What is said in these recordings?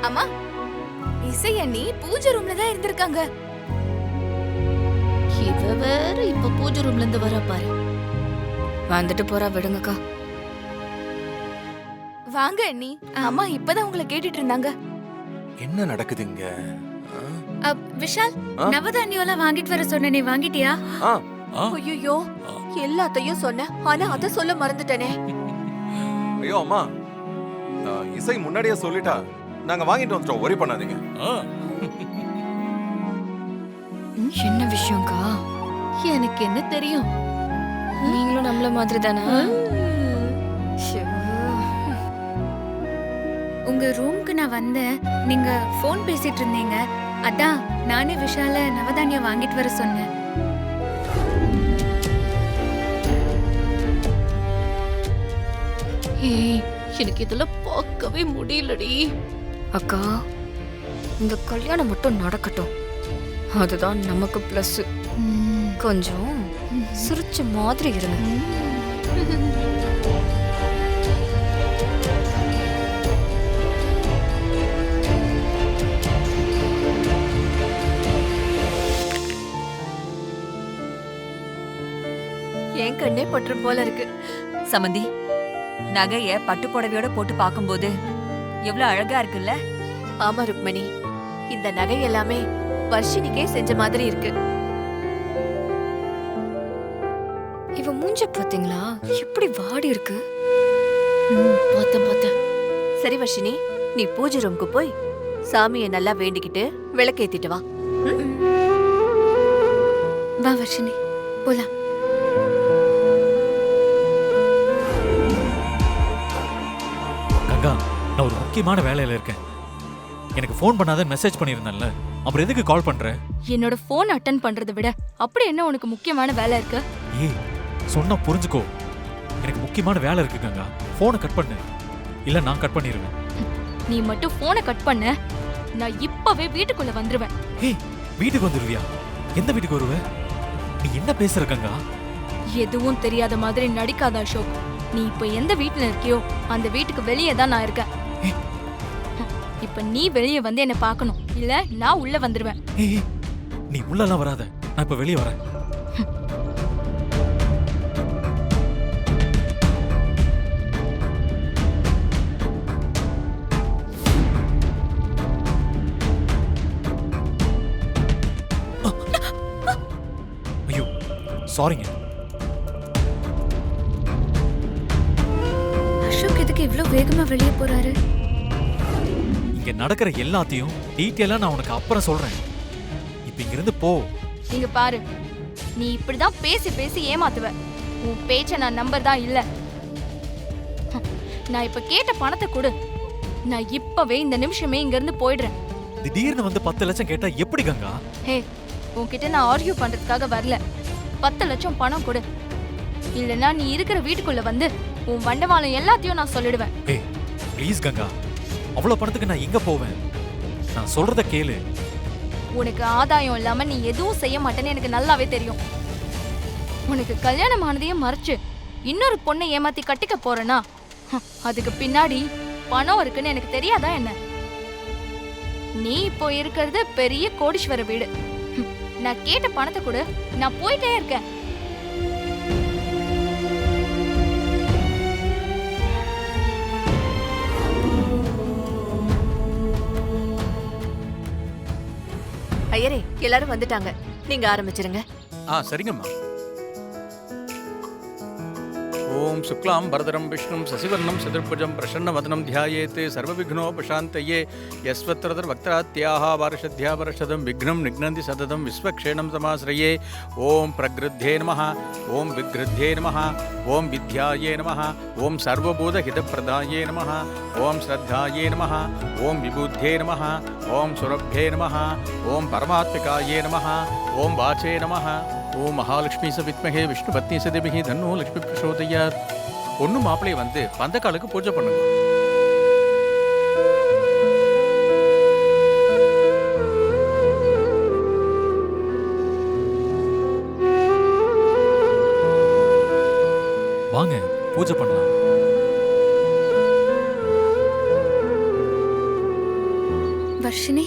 அம்மா, இசை அண்ணி பூஜை ரூம்ல தான் இருந்திருக்காங்க. இவ வேற இப்ப பூஜை ரூம்ல இருந்து வர பாரு. வந்துட்டு போறா, விடுங்கக்கா. வாங்க அண்ணி. அம்மா இப்பதான் உங்களை கேட்டுட்டு இருந்தாங்க. என்ன நடக்குதுங்க? விஷால், நவதானியெல்லாம் வாங்கிட்டு வர சொன்ன, நீ வாங்கிட்டியா? ஐயோ, எல்லாத்தையும் சொன்னேன், ஆனா அத சொல்ல மறந்துட்டேனே. ஐயோ அம்மா, இசை முன்னாடியே சொல்லிட்டா. நாங்க வாங்கிட்டு வந்துட்டோம், worry பண்ணாதீங்க. என்ன விஷயம்க்கா? எனக்கு என்ன தெரியும்? நீங்களும் நம்மள மாதிரி தானா? உங்க ரூம்க்கு நான் வந்தேன். நீங்க போன் பேசிட்டு இருந்தீங்க. அதான் நானே விஷால நவதானியம் வாங்கிட்டு வர சொன்னேன். ஏய், எனக்கு இதெல்லாம் பார்க்கவே முடியலடி. அக்கா, இந்த கல்யாணம் மட்டும் நடக்கட்டும், அதுதான் நமக்கு பிளஸ். கொஞ்சம் சிரிச்ச மாதிரி இருங்க. என் கண்ணே பற்றும் போல இருக்கு. சமந்தி, நகைய பட்டு புடவையோட போட்டு பாக்கும்போது எவ்வளவு அழகா இருக்குல்ல? ஆமா ருக்மணி, இந்த நகை எல்லாமே வர்ஷினிக்கே செஞ்ச மாதிரி இருக்கு. இவ மூஞ்ச பாத்தீங்களா, எப்படி வாடி இருக்கு? பார்த்தேன். சரி வர்ஷினி, நீ பூஜை ரூமுக்கு போய் சாமியை நல்லா வேண்டிக்கிட்டு விளக்கேத்திட்டு வா. வா வர்ஷினி, போலாம். கங்கா, நான் ஒரு முக்கியமான வேலையில இருக்கேன். எனக்கு ஃபோன் பண்ணாத மெசேஜ் பண்ணிருந்தேன்ல, அப்புறம் எதுக்கு கால் பண்ற? என்னோட போன் அட்டென்ட் பண்றதை விட அப்படி என்ன உனக்கு முக்கியமான வேலை இருக்கு? ஏய், சொன்னா புரிஞ்சுக்கோ. எனக்கு முக்கியமான வேலை இருக்கு கங்கா. போனை கட் பண்ணு, இல்ல நான் கட் பண்ணிடுவேன். நீ மட்டும் போனை கட் பண்ண, நான் இப்பவே வீட்டுக்குள்ள வந்துருவேன். ஏய், வீட்டுக்கு வந்துருவியா? எந்த வீட்டுக்கு வருவ? நீ என்ன பேசுற கங்கா? எதுவும் தெரியாத மாதிரி நடிக்காத அசோக். நீ இப்ப எந்த வீட்டுல இருக்கியோ அந்த வீட்டுக்கு வெளியே தான் நான் இருக்கேன். இப்ப நீ வெளியே வந்து என்ன பார்க்கணும், இல்ல நான் உள்ள வந்துருவேன். ஏய், நீ உள்ளலாம் வராத, நான் இப்ப வெளியே வரேன். ஐயோ, சாரிங்க. அசோக் எதுக்கு இவ்ளோ வேகமா வெளியே போறாரு? இங்க நடக்கிற எல்லாத்தையும் டீட்டெயிலா நான் உனக்கு அப்புறம் சொல்றேன். இப்ப இங்க இருந்து போ. இங்க பாரு, நீ இப்படிதான் பேசி பேசி ஏமாத்துவ. உன் பேச்ச நான் நம்பர் தான் இல்ல. நான் இப்ப கேட்ட பணத்தை கொடு. நான் இப்பவே இந்த நிமிஷமே இங்க இருந்து போயிடுறேன். திடீர்னு வந்து 10 லட்சம் கேட்டா எப்படி கங்கா? ஹே, உன்கிட்ட நான் ஆர்கியூ பண்றதுக்காக வரல. 10 லட்சம் பணம் கொடு, இல்லனா நீ இருக்கிற வீட்டுக்குள்ள வந்து உன் வண்டவாளம் எல்லாத்தையும் நான் சொல்லிடுவேன். ஏய், ப்ளீஸ் கங்கா, அவ்வளவு பணத்துக்கு நான் எங்க போவேன்? நான் சொல்றத கேளு. உனக்கு ஆதாயம் இல்லாம நீ எதுவும் செய்ய மாட்டேன்னு எனக்கு நல்லாவே தெரியும். உனக்கு கல்யாணம் ஆனதையும் மறைச்சு இன்னொரு பொண்ணை ஏமாத்தி கட்டிக்க போறேனா, அதுக்கு பின்னாடி பணம் இருக்குன்னு எனக்கு தெரியாதா என்ன? நீ இப்போ இருக்கிறது பெரிய கோடீஸ்வர வீடு. நான் கேட்ட பணத்தை கொடு, நான் போயிட்டே இருக்கேன். ஐயரே, எல்லாரும் வந்துட்டாங்க, நீங்க ஆரம்பிச்சிருங்க. சரிங்கம்மா. ஓம் சுக்லாம் பரதரம் விஷ்ணும் சசிவர்ணம் சதுர்புஜம் பிரசன்னவதனம் ध्यायेत् सर्वविघ्नोपशान्तये यस्वत्रदर वक्त्रात्याः वार्षध्यावर्षदं विघ्नं निघ्नन्ति सततं विश्वक्षेणं समाश्रये. ओम प्रगृध्ये नमः, ओम विगृध्ये नमः, ओम विद्याये नमः, ओम सर्वभूतहितप्रदाये नमः, ओम श्रद्धाये नमः, ओम विबुद्धे नमः, ओम सुरभ्ये नमः, ओम परमात्मिकाये नमः, ओम वाचे नमः, ஓம் மகாலட்சுமி சவித்மகே விஷ்ணு பத்னி சதேவிஹி தன்னோ லட்சுமி பிரசோதயாத். பொண்ணு மாப்பிள்ளையை வந்து பந்தக்காலுக்கு பூஜை பண்ணுங்க. வாங்க, பூஜை பண்ணலாம். வர்ஷினி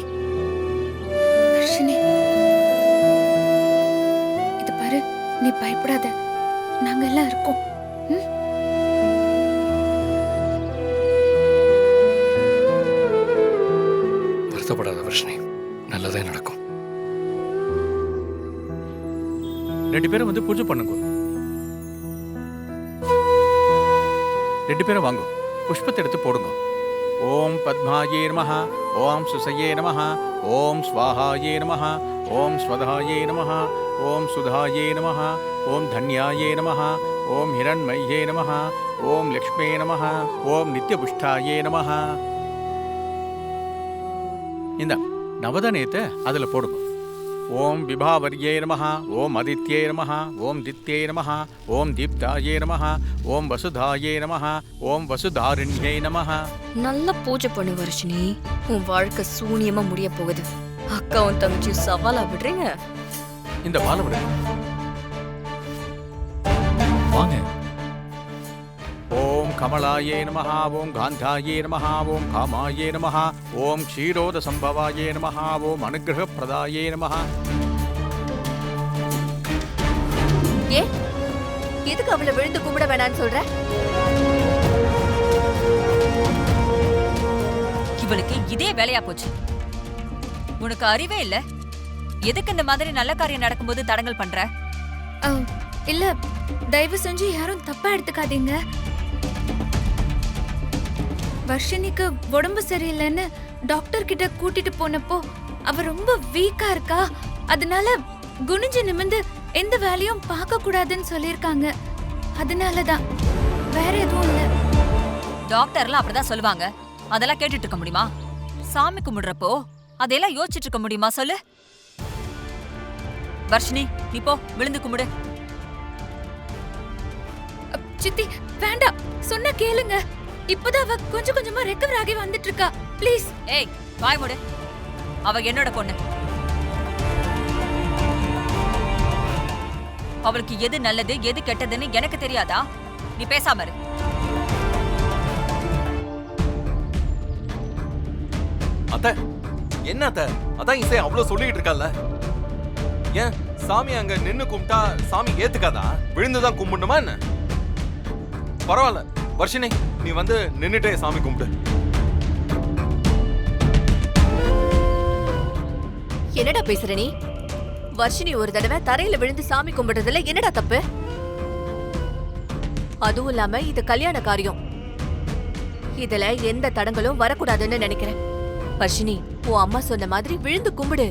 வர்ஷினி, இது பாரு, நீ பயப்படாத, நாங்க எல்லாம் இருக்கோம். ம்? வருத்தப்படாத வர்ஷினி, நல்லதே நடக்கும். 2 பேரும் வந்து பூஜை பண்ணுங்க. 2 பேரும் வாங்க, புஷ்பத்தை எடுத்து போடுங்க. ஓம் பத்மாயே நமஹ, ஓம் சுசையே நமஹ, ஓம் ஸ்வாஹாயே நமஹ, ஓம் ஸ்வதாயே நமஹ, ஓம் சுதாயே நமஹ, ஓம் தன்யாயே நமஹ, ஓம் ஹிரண்மயே நமஹ, ஓம் லக்ஷ்மே நமஹ, ஓம் நித்யபுஷ்டாயே நமஹ. இந்த நவதானியத்தை அதுல போடுங்க. ஓம் விபாவர்யே நமஹ, ஓம் அதித்யே நமஹ, ஓம் தித்யே நமஹ, ஓம் தீப்தாயே நமஹ, ஓம் வசுதாயே நமஹ, ஓம் வசுதாரிண்யே நமஹ. நல்ல பூஜை பண்ணு வர்ஷினி. உன் வாழ்க்கை சூனியமா முடிய போகுது. அக்காவும் தங்கச்சியும் சவாலா விடுறீங்க. இந்த பாலை விடுங்க. வாங்க. ஓம் கமலாயே நமஹ, ஓம் காந்தாயே நமஹ, ஓம் காமாயே நமஹ, ஓம் க்ஷீரோத சம்பவாயே நமஹ, ஓம் அனுகிரகப்பிரதாயே நமஹ. ஏ எதுக்கு அவளை விழுந்து கும்பிட வேணான்னு சொல்ற? இவளுக்கு இதே வேலையா போச்சு. உனக்கு அறிவே இல்ல. எதுக்கு இந்த மாதிரி நல்ல காரியம் நடக்கும்போது தடங்கல் பண்ற? இல்ல, தயவு செஞ்சு யாரும் தப்பா எடுத்துக்காதீங்க. வர்ஷினிக்கு உடம்பு சரியில்லைன்னு டாக்டர் கிட்ட கூட்டிட்டு போனப்போ அவ ரொம்ப வீக்கா இருக்கா, அதனால குனிஞ்சு நிமிந்து எந்த வேலையும் பார்க்க கூடாதுன்னு சொல்லிருக்காங்க. அதனாலதான், வேற எதுவும் இல்ல. டாக்டர்லாம் அப்படிதான் சொல்லுவாங்க. அதெல்லாம் கேட்டுட்டு இருக்க முடியுமா? சாமி கும்பிடுறப்போ அதெல்லாம் யோசிச்சுட்டு இருக்க முடியுமா சொல்லு? வர்ஷினி, நீ போ, விழுந்து கும்பிடு. சித்தி வேண்டாம், சொன்னா கேளுங்க. இப்பதான் அவ கொஞ்சம் கொஞ்சமா ரெக்கவர் ஆகி வந்துட்டு இருக்கா. ப்ளீஸ். ஏய், வாய் மூடு. அவ என்னோட பொண்ணு. அவளுக்கு எது நல்லது எது கெட்டதுன்னு எனக்கு தெரியாதா? நீ பேசாம இரு. அத்தை, என்ன அத்தை? அதான் இசை அவ்வளவு சொல்லிட்டு இருக்கல்ல. ஏன் சாமி அங்க நின்னு கும்பிட்டா சாமி ஏத்துக்காதா? விழுந்துதான் கும்பிடணுமா என்ன? பரவாயில்ல வர்ஷினி, நீ வந்து நின்னுட்டே சாமி கும்பிடு. என்னடா பேசுற நீ? வர்ஷினி ஒரு தடவை தரையில விழுந்து சாமி கும்பிடுறதுல என்னடா தப்பு? அதுவும் இல்லாம இது கல்யாண காரியம். இதுல எந்த தடங்களும் வரக்கூடாதுன்னு நினைக்கிறேன். வர்ஷினி, உன் அம்மா சொன்ன மாதிரி விழுந்து கும்பிடு.